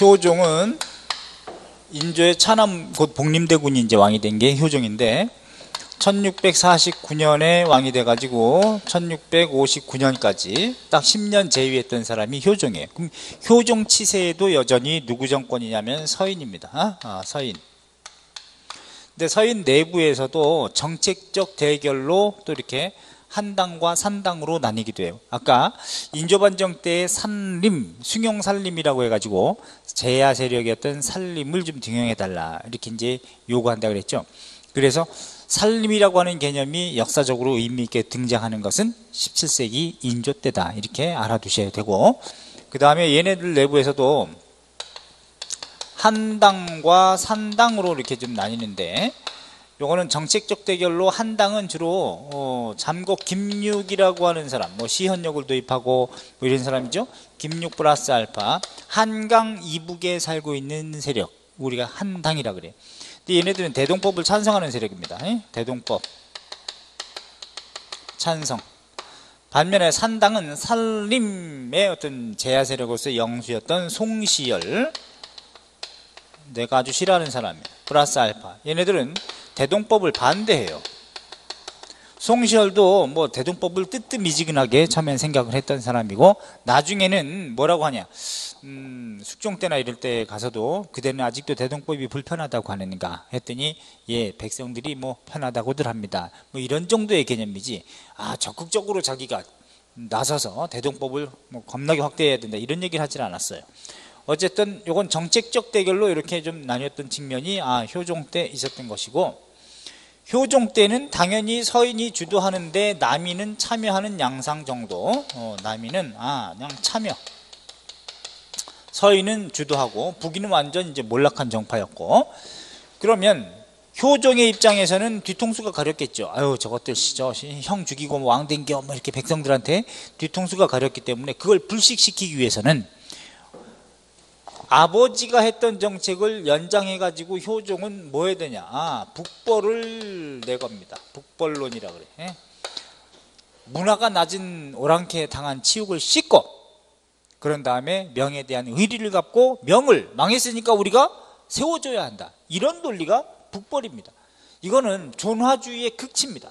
효종은 인조의 차남 곧 복림대군이 이제 왕이 된 게 효종인데 1649년에 왕이 돼가지고 1659년까지 딱 10년 재위했던 사람이 효종이에요. 그럼 효종 치세에도 여전히 누구 정권이냐면 서인입니다. 서인. 근데 서인 내부에서도 정책적 대결로 또 이렇게 한당과 산당으로 나뉘기도 해요. 아까 인조반정 때의 산림, 숭용산림이라고 해가지고 제야 세력이었던 산림을 좀 등용해달라 이렇게 이제 요구한다 그랬죠. 그래서 산림이라고 하는 개념이 역사적으로 의미 있게 등장하는 것은 17세기 인조 때다 이렇게 알아두셔야 되고, 그 다음에 얘네들 내부에서도 한당과 산당으로 이렇게 좀 나뉘는데, 요거는 정책적 대결로 한당은 주로 잠곡 김육이라고 하는 사람, 뭐 시현역을 도입하고 뭐 이런 사람이죠. 김육 플러스 알파, 한강 이북에 살고 있는 세력, 우리가 한당이라 그래요. 근데 얘네들은 대동법을 찬성하는 세력입니다. 대동법 찬성. 반면에 산당은 산림의 어떤 제야 세력으로서 영수였던 송시열, 내가 아주 싫어하는 사람이에요. 플러스 알파. 얘네들은 대동법을 반대해요. 송시열도 뭐 대동법을 뜨뜻미지근하게 처음엔 생각을 했던 사람이고, 나중에는 뭐라고 하냐, 숙종 때나 이럴 때 가서도 그대는 아직도 대동법이 불편하다고 하는가 했더니, 예, 백성들이 뭐 편하다고들 합니다. 뭐 이런 정도의 개념이지, 적극적으로 자기가 나서서 대동법을 뭐 겁나게 확대해야 된다 이런 얘기를 하질 않았어요. 어쨌든 이건 정책적 대결로 이렇게 좀 나뉘었던 측면이 효종 때 있었던 것이고, 효종 때는 당연히 서인이 주도하는데 남인은 참여하는 양상 정도. 남인은 그냥 참여, 서인은 주도하고 북인은 완전 이제 몰락한 정파였고, 그러면 효종의 입장에서는 뒤통수가 가렸겠죠. 아유 저것들 형 죽이고 뭐 왕 댕겨 뭐 이렇게 백성들한테 뒤통수가 가렸기 때문에 그걸 불식시키기 위해서는 아버지가 했던 정책을 연장해가지고 효종은 뭐 해야 되냐, 북벌을 내겁니다. 북벌론이라 그래. 문화가 낮은 오랑캐에 당한 치욕을 씻고, 그런 다음에 명에 대한 의리를 갖고 명을 망했으니까 우리가 세워줘야 한다, 이런 논리가 북벌입니다. 이거는 존화주의의 극치입니다.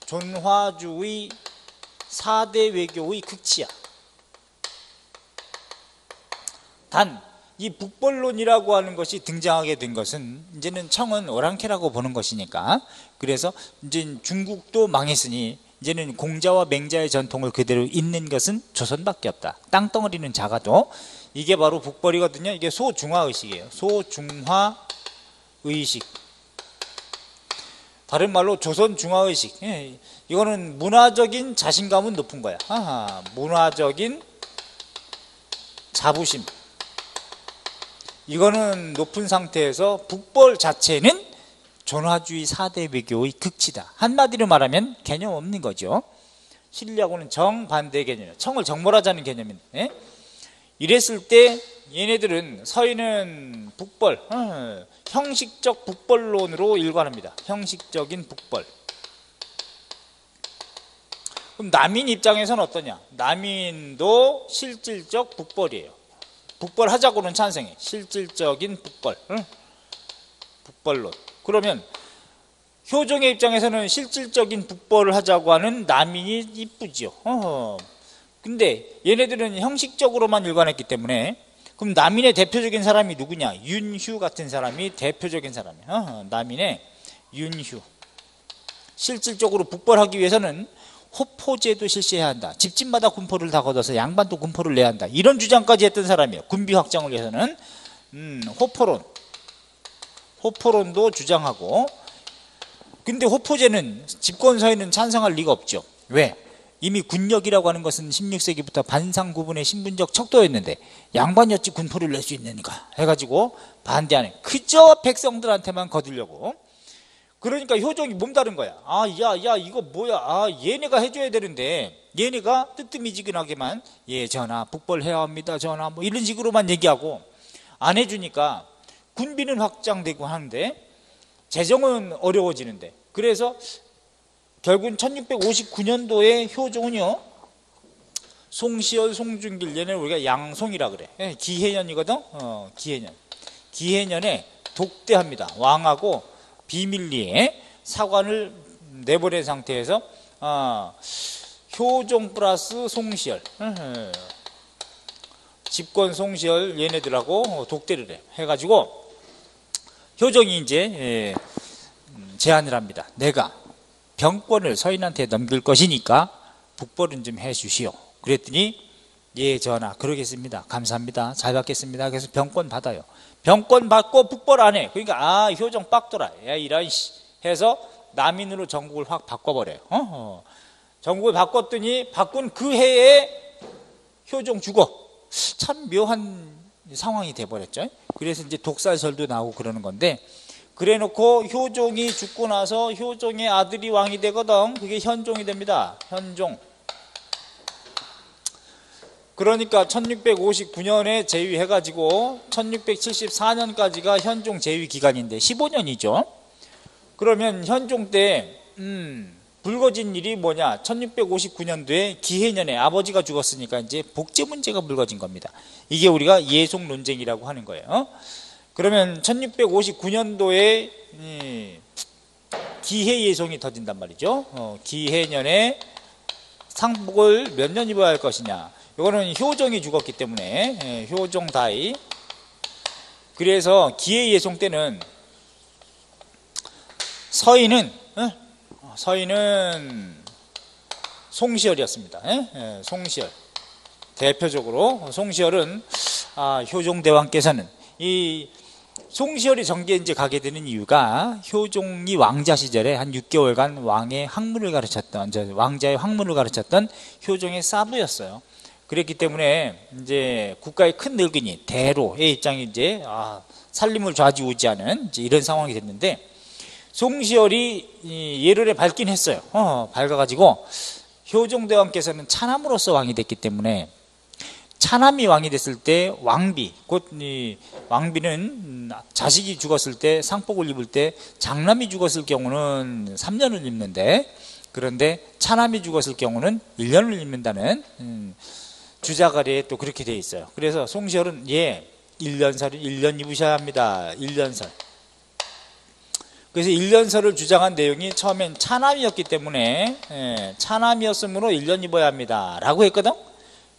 존화주의 4대 외교의 극치야. 단 이 북벌론이라고 하는 것이 등장하게 된 것은, 이제는 청은 오랑캐라고 보는 것이니까, 그래서 이제 중국도 망했으니 이제는 공자와 맹자의 전통을 그대로 잇는 것은 조선밖에 없다. 땅덩어리는 작아도. 이게 바로 북벌이거든요. 이게 소중화의식이에요. 소중화의식. 다른 말로 조선중화의식. 이거는 문화적인 자신감은 높은 거야. 문화적인 자부심, 이거는 높은 상태에서 북벌 자체는 존화주의 4대 외교의 극치다. 한마디로 말하면 개념 없는 거죠. 신리하고는 정반대 개념이에요. 청을 정벌하자는 개념인데, 이랬을 때 얘네들은, 서인은 북벌, 형식적 북벌론으로 일관합니다. 형식적인 북벌. 그럼 남인 입장에서는 어떠냐, 남인도 실질적 북벌이에요. 북벌 하자고는 찬성해. 실질적인 북벌, 북벌론. 그러면 효종의 입장에서는 실질적인 북벌을 하자고 하는 남인이 이쁘지요. 근데 얘네들은 형식적으로만 일관했기 때문에, 그럼 남인의 대표적인 사람이 누구냐, 윤휴 같은 사람이 대표적인 사람이에요. 남인의 윤휴. 실질적으로 북벌하기 위해서는 호포제도 실시해야 한다. 집집마다 군포를 다 걷어서 양반도 군포를 내야 한다. 이런 주장까지 했던 사람이에요. 군비 확장을 위해서는 호포론도 주장하고. 근데 호포제는 집권서에는 찬성할 리가 없죠. 왜? 이미 군역이라고 하는 것은 16세기부터 반상구분의 신분적 척도였는데 양반이었지 군포를 낼 수 있느니까 해가지고 반대하는, 그저 백성들한테만 거두려고. 그러니까 효종이 몸다른 거야. 야 이거 뭐야, 얘네가 해줘야 되는데 얘네가 뜨뜻미지근하게만 전하 북벌해야 합니다 전하 뭐 이런 식으로만 얘기하고 안 해주니까 군비는 확장되고 하는데 재정은 어려워지는데, 그래서 결국은 1659년도에 효종은요, 송시열, 송중길 얘는 우리가 양송이라 그래. 예, 기해년이거든. 기해년. 기해년에 독대합니다. 왕하고 비밀리에 사관을 내보낸 상태에서 효종 플러스 송시열, 집권 송시열 얘네들하고 독대를 해가지고 효종이 이제 제안을 합니다. 내가 병권을 서인한테 넘길 것이니까 북벌은 좀 해주시오. 그랬더니 예 전하 그러겠습니다. 감사합니다. 잘 받겠습니다. 그래서 병권 받아요. 병권 받고 북벌 안 해. 그러니까 효종 빡돌아. 야 이런 해서 남인으로 전국을 확 바꿔버려요. 전국을 바꿨더니 바꾼 그 해에 효종 죽어. 참 묘한 상황이 돼버렸죠. 그래서 이제 독살설도 나오고 그러는 건데, 그래놓고 효종이 죽고 나서 효종의 아들이 왕이 되거든. 그게 현종이 됩니다. 현종. 그러니까 1659년에 제위해가지고 1674년까지가 현종 제위 기간인데 15년이죠. 그러면 현종 때 불거진 일이 뭐냐? 1659년도에 기해년에 아버지가 죽었으니까 이제 복제 문제가 불거진 겁니다. 이게 우리가 예속 논쟁이라고 하는 거예요. 그러면 1659년도에 기해 예송이 터진단 말이죠. 기해년에 상복을 몇 년 입어야 할 것이냐? 이거는 효종이 죽었기 때문에 효종 다이. 그래서 기해 예송 때는 서인은 송시열이었습니다. 송시열. 대표적으로 송시열은 효종대왕께서는 이 송시열이 정계에 이제 가게 되는 이유가 효종이 왕자 시절에 한 6개월간 왕의 학문을 가르쳤던, 왕자의 학문을 가르쳤던 효종의 사부였어요. 그랬기 때문에 이제 국가의 큰 늙은이 대로의 입장이 이제 살림을 좌지우지하는 이제 이런 상황이 됐는데, 송시열이 예를 밝긴 했어요. 밝아가지고 효종대왕께서는 차남으로서 왕이 됐기 때문에, 차남이 왕이 됐을 때 왕비, 곧 왕비는 자식이 죽었을 때 상복을 입을 때 장남이 죽었을 경우는 3년을 입는데, 그런데 차남이 죽었을 경우는 1년을 입는다는 주자가리에 또 그렇게 돼 있어요. 그래서 송시열은 1년설을 1년 입으셔야 합니다. 1년설. 그래서 1년설을 주장한 내용이 처음엔 차남이었기 때문에 차남이었으므로 1년 입어야 합니다 라고 했거든.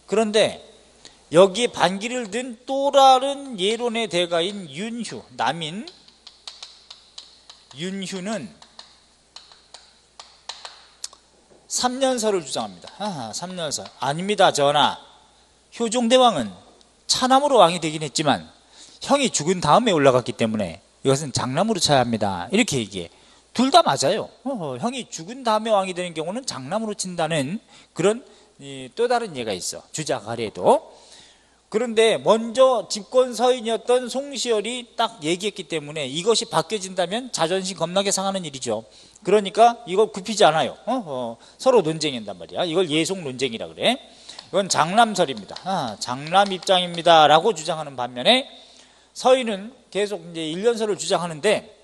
그런데 여기에 반기를 든 또 다른 예론의 대가인 윤휴, 남인 윤휴는 3년설을 주장합니다. 3년설. 아닙니다 전하, 효종대왕은 차남으로 왕이 되긴 했지만 형이 죽은 다음에 올라갔기 때문에 이것은 장남으로 쳐야 합니다. 이렇게 얘기해. 둘 다 맞아요. 형이 죽은 다음에 왕이 되는 경우는 장남으로 친다는 그런 또 다른 예가 있어. 주자가래도. 그런데 먼저 집권 서인이었던 송시열이 딱 얘기했기 때문에 이것이 바뀌어진다면 자존심 겁나게 상하는 일이죠. 그러니까 이거 굽히지 않아요. 서로 논쟁한단 말이야. 이걸 예속 논쟁이라 그래. 이건 장남설입니다. 장남 입장입니다 라고 주장하는 반면에 서인은 계속 이제 1년설을 주장하는데,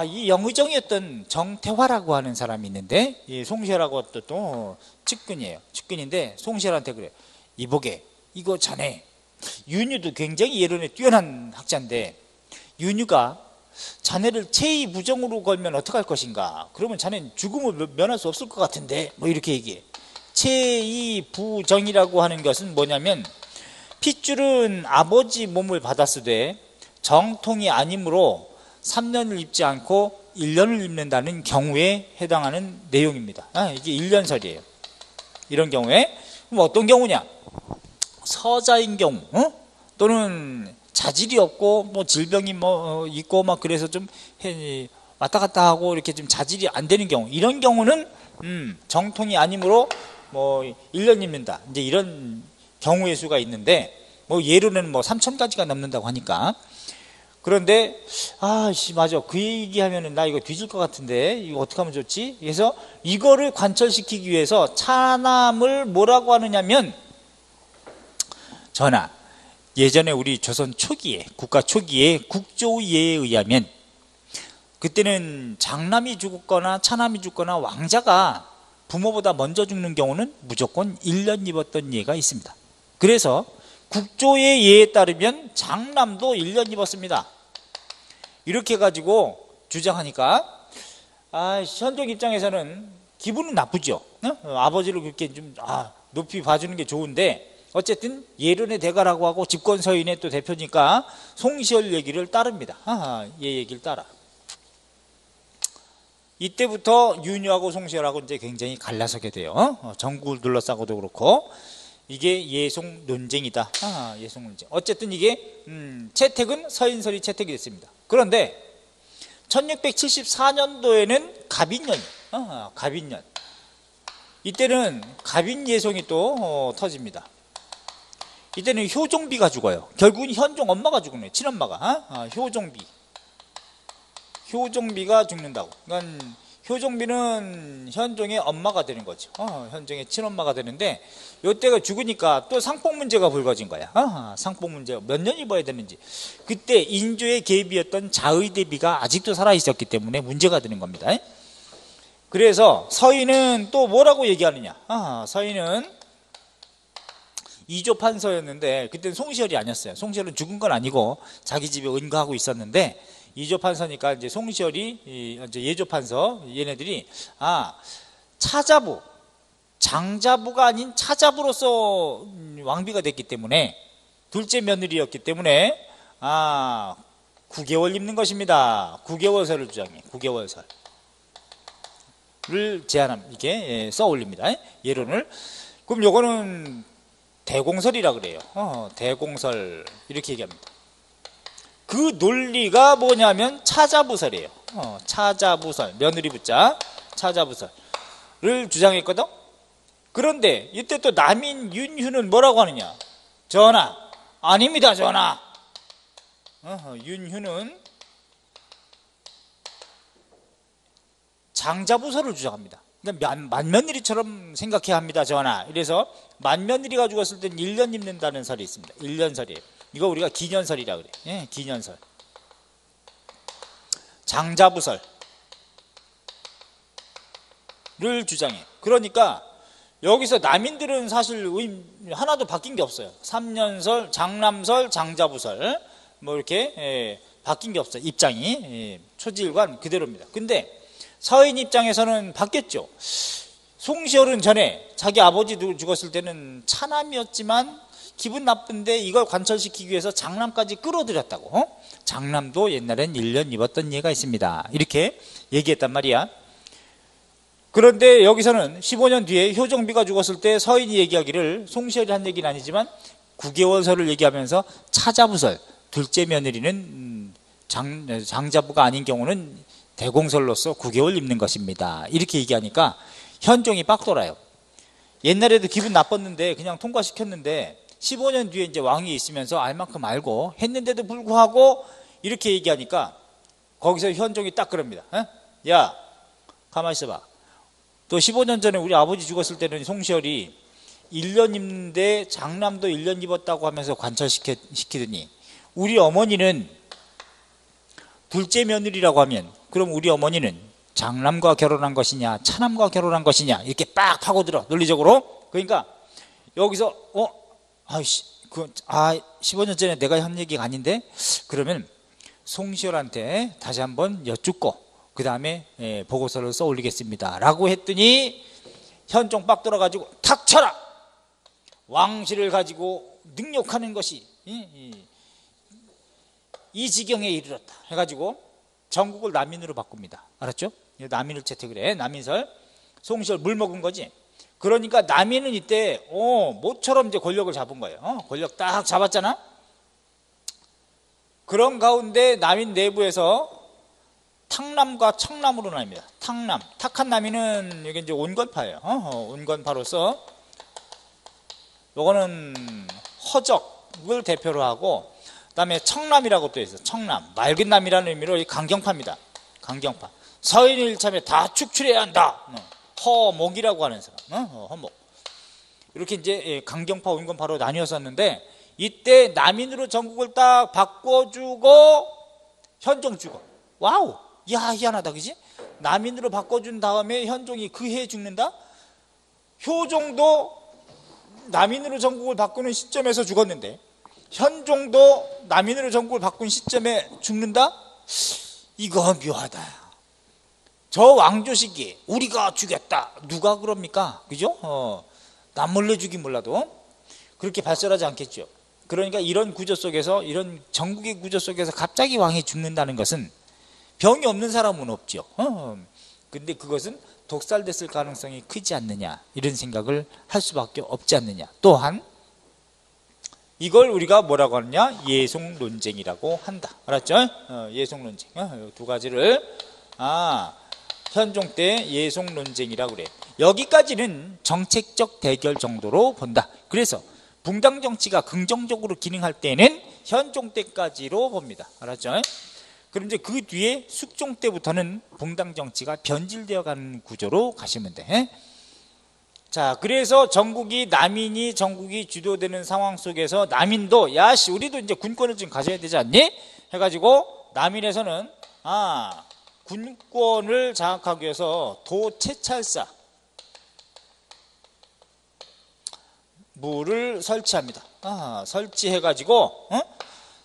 이 영의정이었던 정태화라고 하는 사람이 있는데, 이 송시열하고 또 측근이에요. 측근인데 송시열한테 그래. 이보게, 이거 자네 윤휴도 굉장히 예론에 뛰어난 학자인데 윤휴가 자네를 체의부정으로 걸면 어떡할 것인가? 그러면 자네는 죽음을 면할 수 없을 것 같은데, 뭐 이렇게 얘기해. 체의부정이라고 하는 것은 뭐냐면, 핏줄은 아버지 몸을 받았으되 정통이 아니므로 3년을 입지 않고 1년을 입는다는 경우에 해당하는 내용입니다. 이게 1년설이에요. 이런 경우에. 그럼 어떤 경우냐? 서자인 경우, 또는 자질이 없고 뭐 질병이 있고 막 그래서 좀 왔다 갔다 하고 이렇게 좀 자질이 안 되는 경우, 이런 경우는 정통이 아니므로 뭐 1년 입는다. 이제 이런 경우의 수가 있는데, 뭐 예로는 뭐 3,000가지가 넘는다고 하니까. 그런데 맞아, 그 얘기하면은 나 이거 뒤질 것 같은데 이거 어떻게 하면 좋지? 그래서 이거를 관철시키기 위해서 차남을 뭐라고 하느냐면, 전하, 예전에 우리 조선 초기에, 국가 초기에 국조예에 의하면 그때는 장남이 죽거나 차남이 죽거나 왕자가 부모보다 먼저 죽는 경우는 무조건 1년 입었던 예가 있습니다. 그래서 국조의 예에 따르면 장남도 1년 입었습니다. 이렇게 해가지고 주장하니까 현종 입장에서는 기분은 나쁘죠. 아버지를 그렇게 좀 높이 봐주는 게 좋은데 어쨌든 예론의 대가라고 하고 집권 서인의 또 대표니까 송시열 얘기를 따릅니다. 얘 얘기를 따라. 이때부터 윤유하고 송시열하고 이제 굉장히 갈라서게 돼요. 전국을 둘러싸고도 그렇고 이게 예송 논쟁이다. 예송 논쟁. 어쨌든 이게 채택은 서인설이 채택이 됐습니다. 그런데 1674년도에는 갑인년, 갑인년. 이때는 갑인 예송이 또 터집니다. 이때는 효종비가 죽어요. 결국은 현종 엄마가 죽네. 친엄마가. 효종비가 죽는다고. 그러니까 효종비는 현종의 엄마가 되는 거죠. 현종의 친엄마가 되는데 이때가 죽으니까 또 상폭 문제가 불거진 거야. 상폭 문제 몇 년 입어야 되는지. 그때 인조의 계비였던 자의대비가 아직도 살아있었기 때문에 문제가 되는 겁니다. 그래서 서인은 또 뭐라고 얘기하느냐. 서인은 이조판서였는데 그때는 송시열이 아니었어요. 송시열은 죽은 건 아니고 자기 집에 은가하고 있었는데 이조판서니까 이제 송시열이 이제 예조판서 얘네들이 차자부 장자부가 아닌 차자부로서 왕비가 됐기 때문에 둘째 며느리였기 때문에 9개월 입는 것입니다. 9개월설을 주장해. 9개월설을 제안합니다. 이게 써 올립니다. 예론을. 그럼 요거는 대공설이라 그래요. 대공설 이렇게 얘기합니다. 그 논리가 뭐냐면 차자부설이에요. 차자부설, 며느리 붙자 차자부설을 주장했거든. 그런데 이때 또 남인 윤휴는 뭐라고 하느냐. 전하, 아닙니다 전하. 윤휴는 장자부설을 주장합니다. 그러니까 만며느리처럼 생각해야 합니다 전하. 이래서 만며느리가 죽었을 땐 1년 입는다는 설이 있습니다. 1년설이에요. 이거 우리가 기년설이라 그래. 예, 기년설. 장자부설을 주장해. 그러니까 여기서 남인들은 사실 하나도 바뀐 게 없어요. 3년설, 장남설, 장자부설 뭐 이렇게 바뀐 게 없어요. 입장이 초지일관 그대로입니다. 근데 서인 입장에서는 바뀌었죠. 송시열은 전에 자기 아버지 죽었을 때는 차남이었지만 기분 나쁜데 이걸 관철시키기 위해서 장남까지 끌어들였다고. 장남도 옛날엔 1년 입었던 예가 있습니다. 이렇게 얘기했단 말이야. 그런데 여기서는 15년 뒤에 효종비가 죽었을 때 서인이 얘기하기를, 송시열이 한 얘기는 아니지만 9개월설을 얘기하면서 차자부설, 둘째 며느리는 장자부가 아닌 경우는 대공설로서 9개월 입는 것입니다. 이렇게 얘기하니까 현종이 빡 돌아요. 옛날에도 기분 나빴는데 그냥 통과시켰는데 15년 뒤에 이제 왕이 있으면서 알 만큼 알고 했는데도 불구하고 이렇게 얘기하니까 거기서 현종이 딱 그럽니다. 야, 가만히 있어봐. 또 15년 전에 우리 아버지 죽었을 때는 송시열이 1년 입는데 장남도 1년 입었다고 하면서 관철시키더니 우리 어머니는 둘째 며느리라고 하면 그럼 우리 어머니는 장남과 결혼한 것이냐 차남과 결혼한 것이냐 이렇게 빡 파고들어 논리적으로. 그러니까 여기서 15년 전에 내가 한 얘기가 아닌데 그러면 송시열한테 다시 한번 여쭙고 그 다음에 보고서를 써 올리겠습니다 라고 했더니 현종 빡 돌아가지고 닥쳐라, 왕실을 가지고 능욕하는 것이 이 지경에 이르렀다 해가지고 전국을 남인으로 바꿉니다. 알았죠? 남인을 채택을 해. 남인설. 송시열 물 먹은 거지. 그러니까 남인은 이때 모처럼 이제 권력을 잡은 거예요. 권력 딱 잡았잖아. 그런 가운데 남인 내부에서 탕남과 청남으로 나뉩니다. 탕남, 탁한 남인은 이게 이제 온건파예요. 온건파로서 요거는 허적을 대표로 하고, 그다음에 청남이라고 또 있어요. 청남, 맑은 남이라는 의미로 강경파입니다. 강경파. 서인을 이참에 다 축출해야 한다. 허목이라고 하는 사람. 허목. 이렇게 이제 강경파, 온건파로 나뉘었었는데 이때 남인으로 전국을 딱 바꿔주고 현종 죽어. 와우. 야, 희한하다, 그지? 남인으로 바꿔준 다음에 현종이 그 해에 죽는다? 효종도 남인으로 전국을 바꾸는 시점에서 죽었는데 현종도 남인으로 전국을 바꾼 시점에 죽는다? 이거 묘하다. 저 왕조 시기에 우리가 죽였다. 누가 그럽니까? 그죠? 남 몰래 죽인 몰라도 그렇게 발설하지 않겠죠. 그러니까 이런 구조 속에서, 이런 전국의 구조 속에서 갑자기 왕이 죽는다는 것은 병이 없는 사람은 없죠. 근데 그것은 독살됐을 가능성이 크지 않느냐, 이런 생각을 할 수밖에 없지 않느냐. 또한 이걸 우리가 뭐라고 하느냐? 예송 논쟁이라고 한다. 알았죠? 예송 논쟁. 두 가지를 현종 때 예송 논쟁이라고 그래. 여기까지는 정책적 대결 정도로 본다. 그래서 붕당 정치가 긍정적으로 기능할 때는 현종 때까지로 봅니다. 알았죠? 그럼 이제 그 뒤에 숙종 때부터는 붕당 정치가 변질되어 가는 구조로 가시면 돼. 자, 그래서 남인이 전국이 주도되는 상황 속에서 남인도 야씨 우리도 이제 군권을 좀 가져야 되지 않니? 해가지고 남인에서는 군권을 장악하기 위해서 도채찰사 무를 설치합니다. 설치해가지고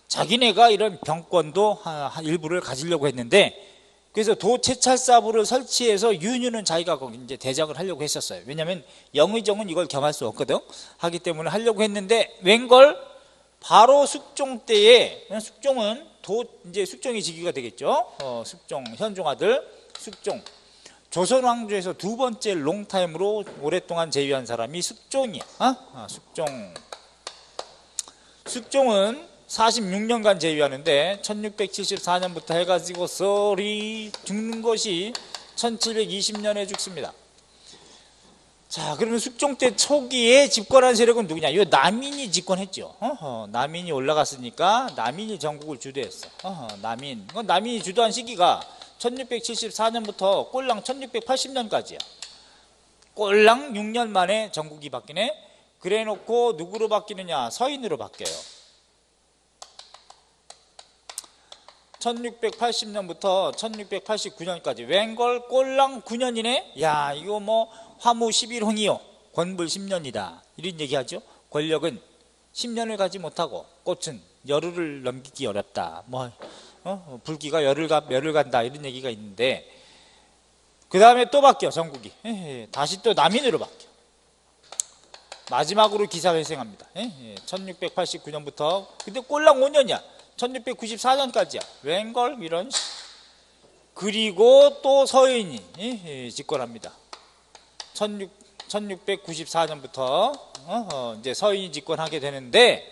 자기네가 이런 병권도 일부를 가지려고 했는데, 그래서 도채찰사부를 설치해서 윤유는 자기가 거기 이제 대작을 하려고 했었어요. 왜냐하면 영의정은 이걸 겸할 수 없거든. 하기 때문에 하려고 했는데 웬걸 바로 숙종 때에, 숙종은 이제 숙종이 즉위가 되겠죠. 숙종 현종 아들 숙종. 조선 왕조에서 두 번째 롱타임으로 오랫동안 재위한 사람이 숙종이야. 숙종은 46년간 재위하는데 1674년부터 해가지고 썰이 죽는 것이 1720년에 죽습니다. 자, 그러면 숙종 때 초기에 집권한 세력은 누구냐? 이거 남인이 집권했죠. 남인이 올라갔으니까 남인이 전국을 주도했어. 남인이 주도한 시기가 1674년부터 꼴랑 1680년까지야. 꼴랑 6년 만에 전국이 바뀌네. 그래 놓고 누구로 바뀌느냐? 서인으로 바뀌어요. 1680년부터 1689년까지 웬걸 꼴랑 9년이네. 야, 이거 뭐 화무 11홍이요 권불 10년이다 이런 얘기하죠. 권력은 10년을 가지 못하고 꽃은 열흘을 넘기기 어렵다. 불기가 열흘 간다 이런 얘기가 있는데, 그 다음에 또 바뀌어 전국이. 다시 또 남인으로 바뀌어. 마지막으로 기사회생합니다. 1689년부터 근데 꼴랑 5년이야. 1694년까지야. 웬걸 이런. 그리고 또 서인이 집권합니다. 1694년부터 이제 서인이 집권하게 되는데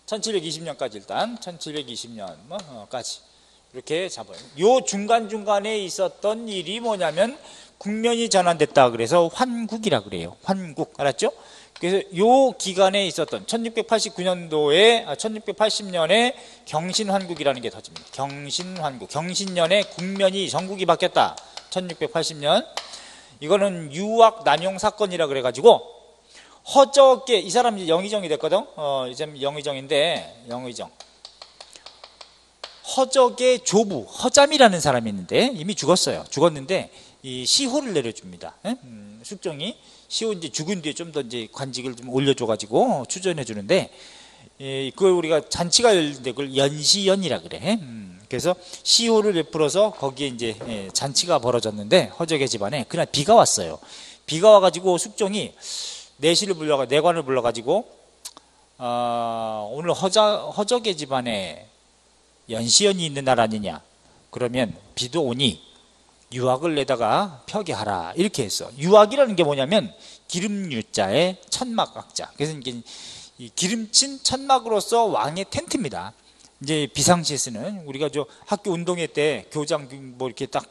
1720년까지 일단 1720년까지 이렇게 잡아요. 요 중간중간에 있었던 일이 뭐냐면 국면이 전환됐다 그래서 환국이라 그래요. 환국. 알았죠? 그래서 요 기간에 있었던 1689년도에 1680년에 경신환국이라는 게 터집니다. 경신환국. 경신년에 국면이 전국이 바뀌었다. 1680년. 이거는 유학 남용 사건이라 그래가지고 허저계, 이 사람 이제 영의정이 됐거든. 이제 영의정인데, 영의정. 허저계 조부, 허잠이라는 사람이 있는데, 이미 죽었어요. 죽었는데, 이 시호를 내려줍니다. 숙종이. 시호 이제 죽은 뒤에 좀 더 이제 관직을 좀 올려줘가지고 추전해주는데, 그걸 우리가 잔치가 열리는데 그걸 연시연이라 그래. 그래서 시호를 베풀어서 거기에 이제 잔치가 벌어졌는데, 허저계 집안에 그날 비가 왔어요. 비가 와가지고 숙종이 내관을 불러가지고 오늘 허저계 집안에 연시연이 있는 날 아니냐? 그러면 비도 오니 유학을 내다가 펴게 하라 이렇게 했어. 유학이라는 게 뭐냐면 기름유자의 천막학자. 그래서 이게 이 기름친 천막으로서 왕의 텐트입니다. 이제 비상시에 쓰는, 우리가 저 학교 운동회 때 교장 뭐 이렇게 딱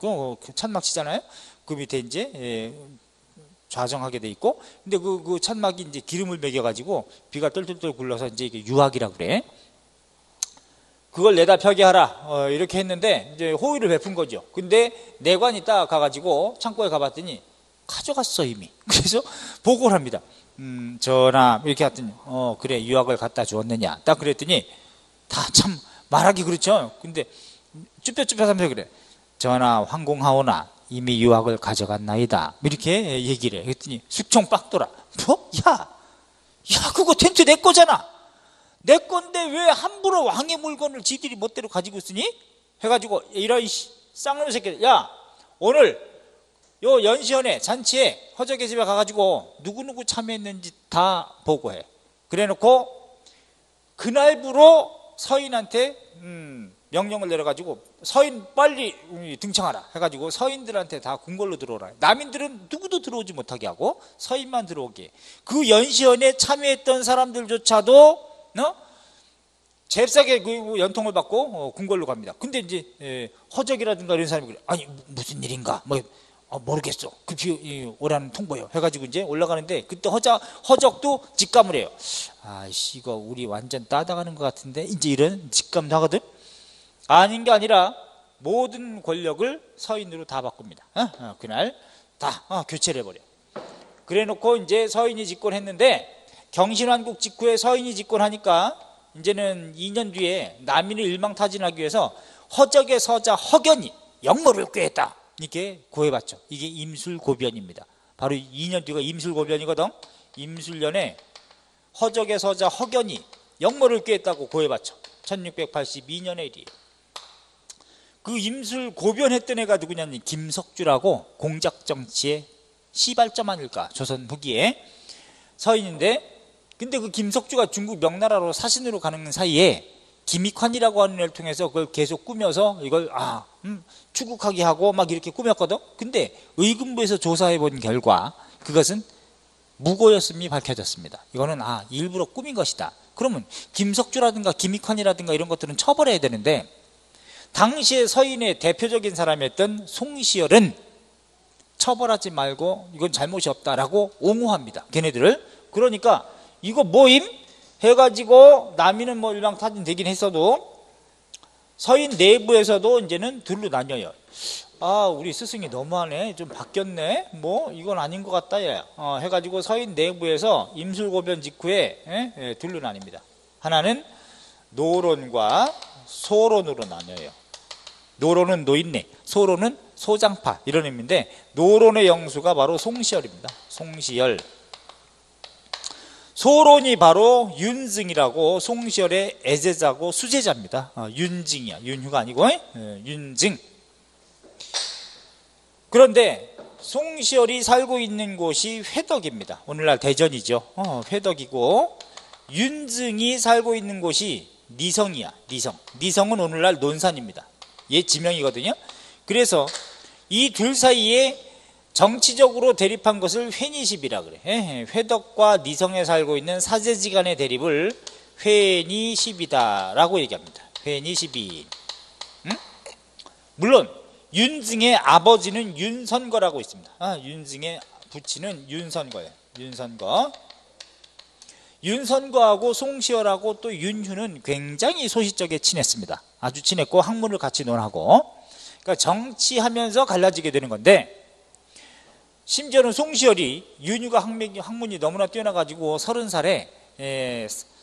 천막 치잖아요. 그 밑에 이제 좌정하게 돼 있고, 근데 그 천막이 이제 기름을 먹여가지고 비가 똘똘똘 굴러서 이제 이게 유학이라 그래. 그걸 내다 펴게 하라 이렇게 했는데 이제 호의를 베푼 거죠. 근데 내관이 딱 가가지고 창고에 가봤더니 가져갔어 이미. 그래서 보고를 합니다. 전하 이렇게 했더니 그래 유학을 갖다 주었느냐 딱 그랬더니 다 참 말하기 그렇죠. 근데 쭈뼛쭈뼛하면서 그래. 전하 황공하오나 이미 유학을 가져갔나이다. 이렇게 얘기를 해. 그랬더니 숙청 빡 돌아. 뭐? 야, 그거 텐트 내 거잖아. 내 건데 왜 함부로 왕의 물건을 지들이 멋대로 가지고 있으니? 해가지고 이런 쌍놈 새끼들, 야, 오늘 요 연시연회 잔치에 허적의 집에 가가지고 누구누구 참여했는지 다 보고해. 그래놓고 그날부로 서인한테 명령을 내려가지고 서인 빨리 등청하라 해가지고 서인들한테 다 궁궐로 들어오라. 남인들은 누구도 들어오지 못하게 하고 서인만 들어오게. 그 연시연에 참여했던 사람들조차도 잽싸게 그 연통을 받고 궁궐로 갑니다. 근데 이제 허적이라든가 이런 사람이 그래. 아니 무슨 일인가? 뭐 모르겠어. 급히 오라는 통보요. 해가지고 이제 올라가는데 그때 허적도 직감을 해요. 아이씨 이거 우리 완전 따다가는 것 같은데 이제 이런 직감도 하거든. 아닌 게 아니라 모든 권력을 서인으로 다 바꿉니다. 그날 다 교체를 해버려. 그래놓고 이제 서인이 집권했는데 경신환국 직후에 서인이 집권하니까 이제는 2년 뒤에 남인을 일망타진하기 위해서 허적의 서자 허견이 역모를 꾀했다. 이렇게 고해봤죠. 이게 임술고변입니다. 바로 2년 뒤가 임술고변이거든. 임술년에 허적의 서자 허견이 역모를 꾀했다고 고해봤죠. 1682년의 일이에요. 그 임술고변했던 애가 누구냐면 김석주라고 공작정치의 시발점 아닐까. 조선 후기에 서인인데, 근데 그 김석주가 중국 명나라로 사신으로 가는 사이에 김익환이라고 하는 애를 통해서 그걸 계속 꾸며서 이걸 추국하게 하고 막 이렇게 꾸몄거든. 근데 의금부에서 조사해 본 결과 그것은 무고였음이 밝혀졌습니다. 이거는 일부러 꾸민 것이다. 그러면 김석주라든가 김익환이라든가 이런 것들은 처벌해야 되는데, 당시에 서인의 대표적인 사람이었던 송시열은 처벌하지 말고 이건 잘못이 없다라고 옹호합니다. 걔네들을. 그러니까 이거 뭐임? 해가지고 남인은 뭐 일망타진 되긴 했어도 서인 내부에서도 이제는 둘로 나뉘어요. 우리 스승이 너무하네. 좀 바뀌었네. 뭐 이건 아닌 것 같다. 해가지고 서인 내부에서 임술고변 직후에 둘로 나뉩니다. 하나는 노론과 소론으로 나뉘어요. 노론은 노인네, 소론은 소장파 이런 의미인데, 노론의 영수가 바로 송시열입니다. 송시열. 소론이 바로 윤증이라고 송시열의 애제자고 수제자입니다. 윤증이야. 윤휴가 아니고 윤증. 그런데 송시열이 살고 있는 곳이 회덕입니다. 오늘날 대전이죠. 회덕이고, 윤증이 살고 있는 곳이 니성이야. 니성은 오늘날 논산입니다. 얘 지명이거든요. 그래서 이 둘 사이에 정치적으로 대립한 것을 회니십이라 그래. 회덕과 니성에 살고 있는 사제지간의 대립을 회니십이다라고 얘기합니다. 회니십이. 물론 윤증의 아버지는 윤선거라고 있습니다. 윤증의 부친은 윤선거예요. 윤선거하고 송시열하고 또 윤휴는 굉장히 소시적에 친했습니다. 아주 친했고 학문을 같이 논하고, 그러니까 정치하면서 갈라지게 되는 건데, 심지어는 송시열이 윤휴가 학문이 너무나 뛰어나가지고 30살에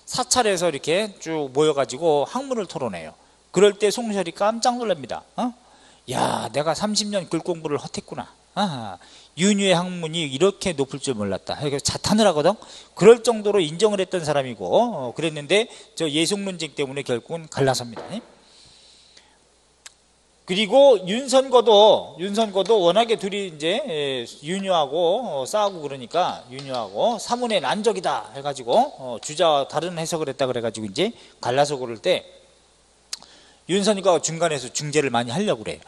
사찰에서 이렇게 쭉 모여가지고 학문을 토론해요. 그럴 때 송시열이 깜짝 놀랍니다. 야, 내가 30년 글 공부를 헛했구나. 윤휴의 학문이 이렇게 높을 줄 몰랐다. 자탄을 하거든. 그럴 정도로 인정을 했던 사람이고, 그랬는데 저 예속 논쟁 때문에 결국은 갈라섭니다. 그리고 윤선거도 워낙에 둘이 이제 윤휴하고 싸우고 그러니까 윤휴하고 사문의 난적이다 해가지고 주자와 다른 해석을 했다 그래가지고 이제 갈라서 그럴 때 윤선거가 중간에서 중재를 많이 하려고 그래요.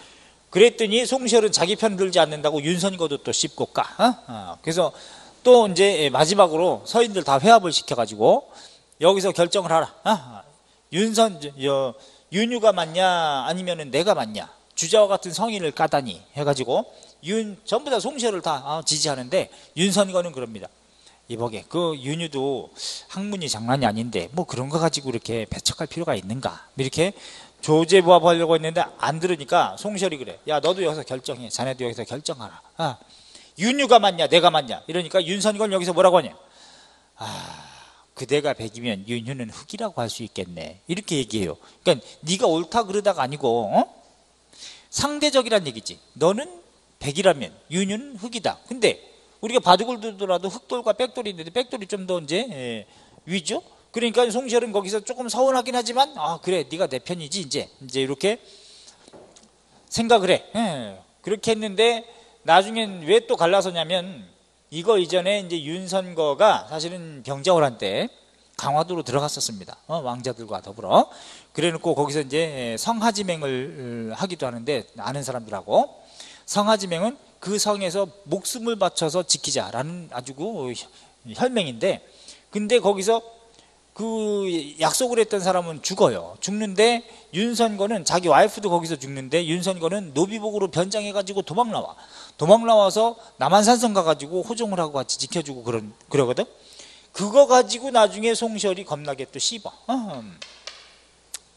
그랬더니 송시열은 자기 편 들지 않는다고 윤선거도 또 씹고 까. 그래서 또 이제 마지막으로 서인들 다 회합을 시켜가지고 여기서 결정을 하라. 윤휴가 맞냐 아니면은 내가 맞냐, 주자와 같은 성인을 까다니 해가지고 전부 다 송시열을 다 지지하는데, 윤선거는 그럽니다. 이보게 그 윤휴도 학문이 장난이 아닌데 뭐 그런 거 가지고 이렇게 배척할 필요가 있는가, 이렇게 조제부합하려고 했는데 안 들으니까 송시열이 그래. 야, 너도 여기서 결정해. 자네도 여기서 결정하라. 윤휴가 맞냐 내가 맞냐 이러니까 윤선거는 여기서 뭐라고 하냐. 그대가 백이면 윤휴는 흑이라고 할 수 있겠네. 이렇게 얘기해요. 그러니까 네가 옳다 그러다가 아니고 상대적이란 얘기지. 너는 백이라면 윤은 흑이다. 근데 우리가 바둑을 두더라도 흑돌과 백돌이 있는데 백돌이 좀 더 이제 위죠. 그러니까 송시열은 거기서 조금 서운하긴 하지만 아 그래 네가 내 편이지 이제 이렇게 생각을 해. 그렇게 했는데 나중엔 왜 또 갈라서냐면 이거 이전에 이제 윤선거가 사실은 병자호란 때 강화도로 들어갔었습니다. 왕자들과 더불어. 그래놓고 거기서 이제 성하지맹을 하기도 하는데 아는 사람들하고 성하지맹은 그 성에서 목숨을 바쳐서 지키자라는 아주 그 혈맹인데 근데 거기서 그 약속을 했던 사람은 죽어요. 죽는데 윤선거는 자기 와이프도 거기서 죽는데 윤선거는 노비복으로 변장해가지고 도망나와서 남한산성 가가지고 호종을 하고 같이 지켜주고 그러거든. 그거 가지고 나중에 송시열이 겁나게 또 씹어.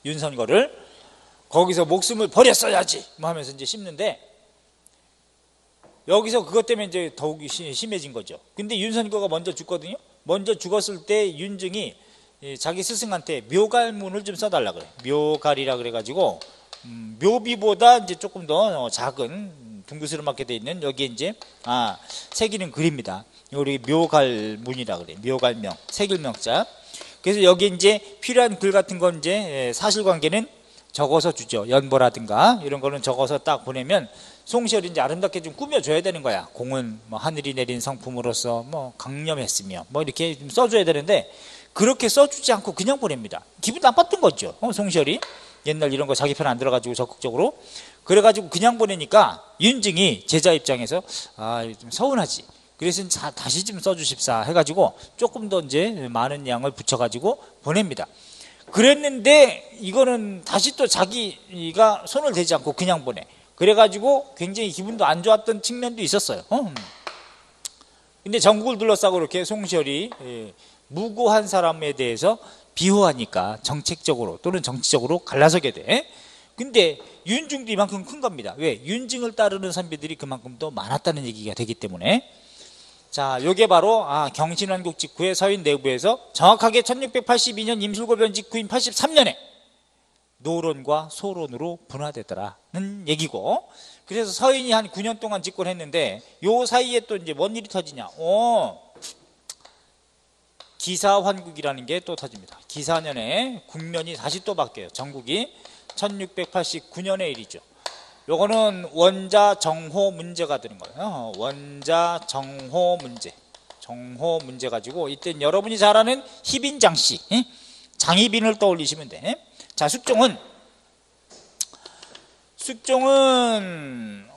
윤선거를 거기서 목숨을 버렸어야지 뭐 하면서 이제 씹는데 여기서 그것 때문에 이제 더욱 심해진 거죠. 근데 윤선거가 먼저 죽거든요. 먼저 죽었을 때 윤증이 자기 스승한테 묘갈문을 좀 써달라 그래. 묘갈이라 그래가지고 묘비보다 이제 조금 더 작은 둥그스름하게 돼 있는 여기에 이제 새기는 글입니다. 우리 묘갈문이라 그래. 묘갈명, 새길명자. 그래서 여기 이제 필요한 글 같은 건 이제 사실관계는 적어서 주죠. 연보라든가 이런 거는 적어서 딱 보내면 송시열이 이제 아름답게 좀 꾸며줘야 되는 거야. 공은 뭐 하늘이 내린 성품으로서 뭐 강념했으며 뭐 이렇게 좀 써줘야 되는데 그렇게 써주지 않고 그냥 보냅니다. 기분 나빴던 거죠. 송시열이 옛날 이런 거 자기 편 안 들어가지고 적극적으로 그래가지고 그냥 보내니까 윤증이 제자 입장에서 좀 서운하지. 그래서 다시 좀 써주십사 해가지고 조금 더 이제 많은 양을 붙여가지고 보냅니다. 그랬는데 이거는 다시 또 자기가 손을 대지 않고 그냥 보내. 그래가지고 굉장히 기분도 안 좋았던 측면도 있었어요. 근데 전국을 둘러싸고 이렇게 송시열이 무고한 사람에 대해서 비호하니까 정책적으로 또는 정치적으로 갈라서게 돼. 근데 윤증도 이만큼 큰 겁니다. 왜? 윤증을 따르는 선비들이 그만큼 더 많았다는 얘기가 되기 때문에. 자, 요게 바로 경신왕국 직후의 서인 내부에서 정확하게 1682년 임술고변 직후인 83년에 노론과 소론으로 분화되더라는 얘기고, 그래서 서인이 한 9년 동안 집권했는데 요 사이에 또 이제 뭔 일이 터지냐? 기사환국이라는 게 또 터집니다. 기사년에 국면이 다시 또 바뀌어요. 전국이 1689년의 일이죠. 요거는 원자 정호 문제가 되는 거예요. 원자 정호 문제 가지고 이때 여러분이 잘 아는 희빈장씨, 장희빈을 떠올리시면 돼. 자, 숙종은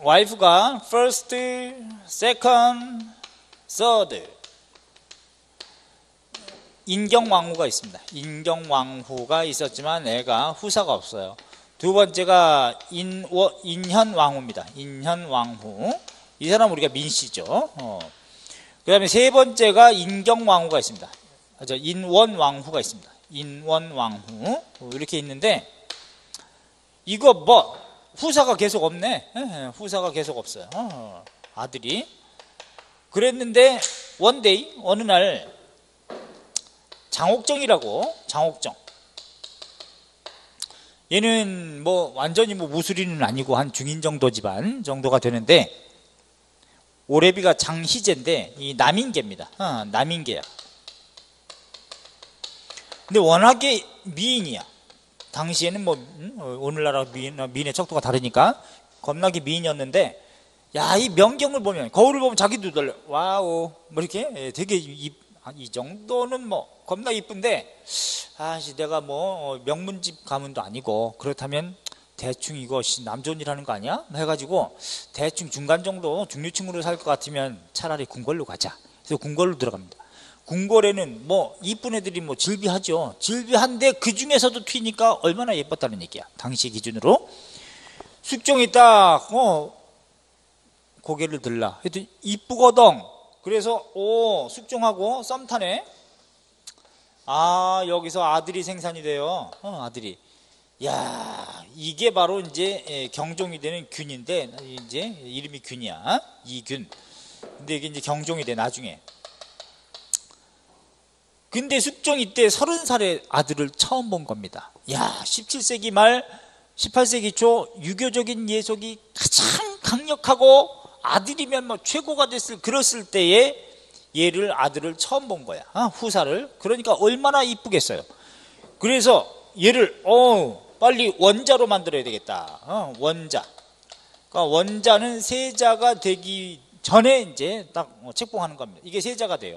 와이프가 first, second, third 인경왕후가 있습니다. 인경왕후가 있었지만 애가 후사가 없어요. 두 번째가 인현왕후입니다. 인현왕후. 이 사람 우리가 민씨죠. 그 다음에 세 번째가 인경왕후가 있습니다. 인원왕후가 있습니다. 인원왕후. 이렇게 있는데, 이거 뭐, 후사가 계속 없네. 후사가 계속 없어요. 아들이. 그랬는데, 원데이, 어느 날, 장옥정이라고, 장옥정. 얘는 뭐 완전히 뭐 무술인은 아니고 한 중인 정도 집안 정도가 되는데 오래비가 장희제인데 이 남인계입니다. 남인계야. 근데 워낙에 미인이야. 당시에는 뭐 오늘날 미인의 척도가 다르니까 겁나게 미인이었는데 야, 이 명경을 보면 거울을 보면 자기도 놀래. 와우 뭐 이렇게 되게 이 정도는 뭐 겁나 이쁜데 내가 뭐 명문집 가문도 아니고 그렇다면 대충 이것이 남존이라는 거 아니야? 해가지고 대충 중간 정도 중류층으로 살 것 같으면 차라리 궁궐로 가자. 그래서 궁궐로 들어갑니다. 궁궐에는 뭐 이쁜 애들이 뭐 질비하죠. 질비한데 그 중에서도 튀니까 얼마나 예뻤다는 얘기야. 당시 기준으로. 숙종이 딱 고개를 들라. 그랬더니 이쁘거든. 그래서 숙종하고 썸 타네. 여기서 아들이 생산이 돼요. 아들이. 야, 이게 바로 이제 경종이 되는 균인데 이제 이름이 균이야. 이균. 근데 이게 이제 경종이 돼 나중에. 근데 숙종이 때 30살의 아들을 처음 본 겁니다. 야, 17세기 말 18세기 초 유교적인 예속이 가장 강력하고 아들이면 뭐 최고가 그랬을 때에 아들을 처음 본 거야. 후사를. 그러니까 얼마나 이쁘겠어요. 그래서 얘를 빨리 원자로 만들어야 되겠다. 원자. 그러니까 원자는 세자가 되기 전에 이제 딱 책봉하는 겁니다. 이게 세자가 돼요.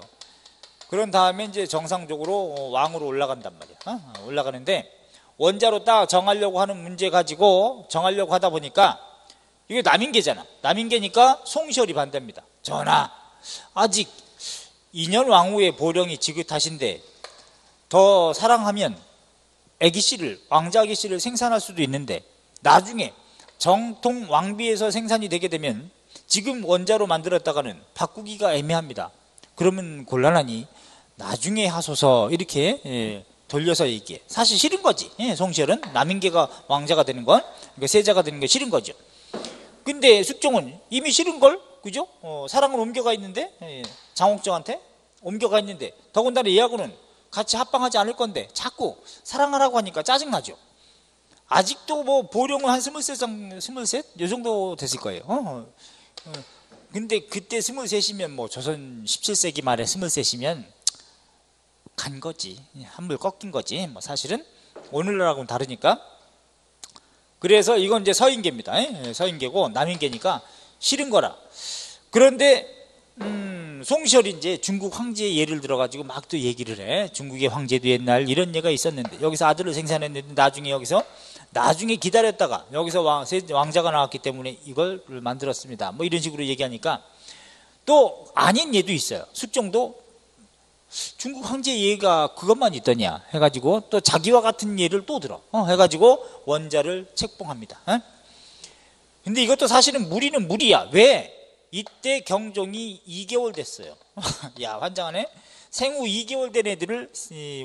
그런 다음에 이제 정상적으로 왕으로 올라간단 말이야. 올라가는데 원자로 딱 정하려고 하는 문제 가지고 정하려고 하다 보니까 이게 남인계잖아. 남인계니까 송시열이 반대입니다. 전하, 아직 2년 왕후의 보령이 지긋하신데 더 사랑하면 애기씨를, 왕자 아기씨를 생산할 수도 있는데 나중에 정통 왕비에서 생산이 되게 되면 지금 원자로 만들었다가는 바꾸기가 애매합니다. 그러면 곤란하니 나중에 하소서, 이렇게 돌려서 얘기해. 사실 싫은 거지. 송시열은 남인계가 왕자가 되는 건, 그러니까 세자가 되는 게 싫은 거죠. 근데 숙종은 이미 싫은걸? 그죠? 사랑을 옮겨가 있는데, 장옥정한테 옮겨가 있는데, 더군다나 얘하고는 같이 합방하지 않을 건데 자꾸 사랑하라고 하니까 짜증나죠. 아직도 뭐 보령은 한 23, 23? 요 정도 됐을 거예요. 근데 그때 23이면 뭐 조선 17세기 말에 23이면 간 거지. 한물 꺾인 거지. 뭐 사실은 오늘날하고는 다르니까. 그래서 이건 이제 서인계입니다. 서인계고 남인계니까 싫은 거라. 그런데 송시열이 이제 중국 황제의 예를 들어가지고 막 또 얘기를 해. 중국의 황제도 옛날 이런 예가 있었는데 여기서 아들을 생산했는데 나중에 기다렸다가 여기서 왕자가 나왔기 때문에 이걸 만들었습니다. 뭐 이런 식으로 얘기하니까 또 아닌 예도 있어요. 숙종도 중국 황제 예가 그것만 있더냐 해가지고 또 자기와 같은 예를 또 들어 해가지고 원자를 책봉합니다. 근데 이것도 사실은 무리는 무리야. 왜? 이때 경종이 2개월 됐어요. 야, 환장하네. 생후 2개월 된 애들을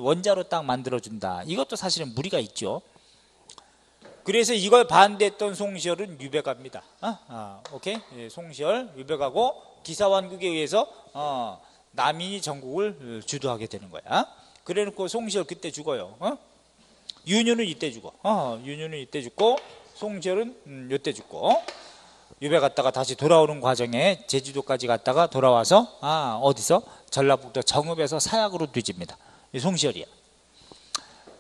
원자로 딱 만들어준다. 이것도 사실은 무리가 있죠. 그래서 이걸 반대했던 송시열은 유배갑니다. 오케이? 송시열 유배가고 기사완국에 의해서 남인이 전국을 주도하게 되는 거야. 그래놓고 송시열 그때 죽어요. 윤유는 이때 죽어. 윤유는 이때 죽고 송시열은 이때 죽고. 유배 갔다가 다시 돌아오는 과정에 제주도까지 갔다가 돌아와서 어디서? 전라북도 정읍에서 사약으로 뒤집니다. 송시열이야.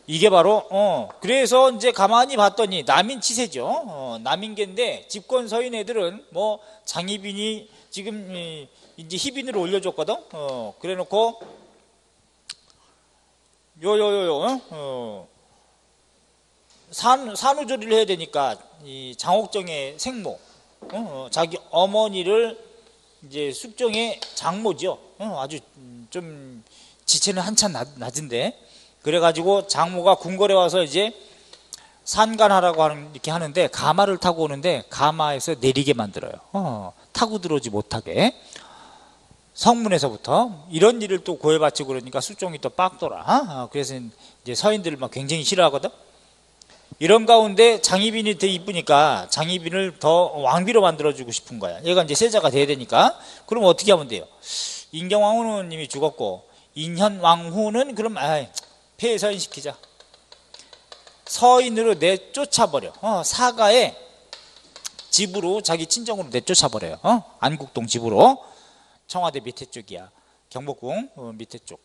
이게 바로 그래서 이제 가만히 봤더니 남인 치세죠. 남인계인데 집권 서인 애들은 뭐 장희빈이 지금 이제 희빈으로 올려줬거든. 그래놓고 산후조리를 해야 되니까 이 장옥정의 생모, 자기 어머니를 이제 숙종의 장모죠. 아주 좀 지체는 한참 낮은데 그래가지고 장모가 궁궐에 와서 이제 산간하라고 이렇게 하는데 가마를 타고 오는데 가마에서 내리게 만들어요. 타고 들어오지 못하게. 성문에서부터 이런 일을 또 고해바치고 그러니까 숙종이 또 빡돌아. 그래서 이제 서인들을 막 굉장히 싫어하거든. 이런 가운데 장희빈이 더 이쁘니까 장희빈을 더 왕비로 만들어주고 싶은 거야. 얘가 이제 세자가 돼야 되니까. 그럼 어떻게 하면 돼요? 인경왕후는 이미 죽었고 인현왕후는 그럼 폐서인시키자. 서인으로 내쫓아버려. 사가의 집으로 자기 친정으로 내쫓아버려요. 안국동 집으로. 청와대 밑에 쪽이야. 경복궁 밑에 쪽.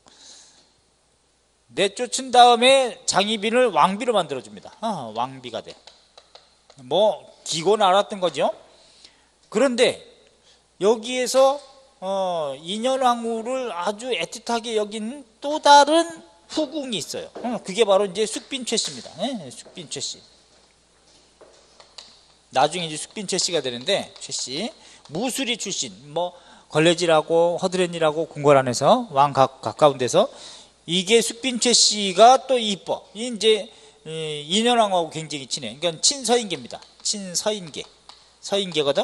내쫓은 다음에 장희빈을 왕비로 만들어줍니다. 왕비가 돼. 뭐 기고는 알았던 거죠. 그런데 여기에서 인현왕후를 아주 애틋하게 여긴 또 다른 후궁이 있어요. 그게 바로 이제 숙빈 최씨입니다. 숙빈 최씨. 나중에 이제 숙빈 최씨가 되는데 최씨 무수리 출신, 뭐 걸레질하고 허드렛일하고 궁궐 안에서 왕 가까운 데서 이게 숙빈 최씨가 또 이뻐. 이제 인현왕후하고 굉장히 친해. 그러니까 친서인계입니다. 친서인계. 서인계거든.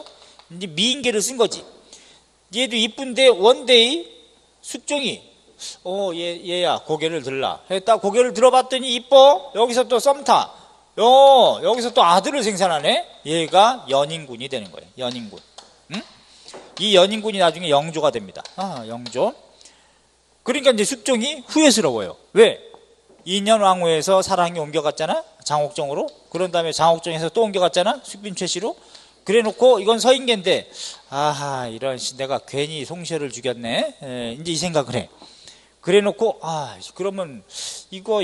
이제 미인계를 쓴 거지. 얘도 이쁜데 원데이 숙종이 얘야 고개를 들라 했다. 고개를 들어봤더니 이뻐. 여기서 또 썸타. 여기서 또 아들을 생산하네. 얘가 연인군이 되는 거예요. 연인군. 응? 이 연인군이 나중에 영조가 됩니다. 영조. 그러니까 이제 숙종이 후회스러워요. 왜? 인현왕후에서 사랑이 옮겨갔잖아. 장옥정으로. 그런 다음에 장옥정에서 또 옮겨갔잖아. 숙빈 최씨로. 그래 놓고 이건 서인계인데, 아하, 이런 내가 괜히 송시열을 죽였네. 이제 이 생각을 해. 그래 놓고, 그러면 이거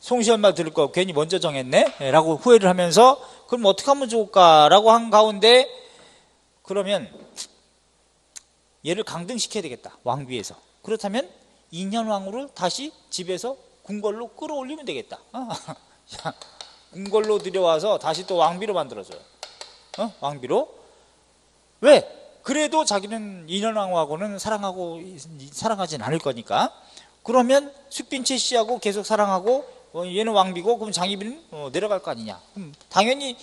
송시열 말 들을 거 괜히 먼저 정했네 라고 후회를 하면서, 그럼 어떻게 하면 좋을까 라고 한 가운데, 그러면 얘를 강등시켜야 되겠다, 왕비에서. 그렇다면 인현왕후를 다시 집에서 궁궐로 끌어올리면 되겠다. 궁궐로 들여와서 다시 또 왕비로 만들어줘요. 왕비로. 왜? 그래도 자기는 인현왕후하고는 사랑하진 않을 거니까. 그러면 숙빈채 씨하고 계속 사랑하고, 얘는 왕비고, 그럼 장희빈은 내려갈 거 아니냐. 그럼 당연히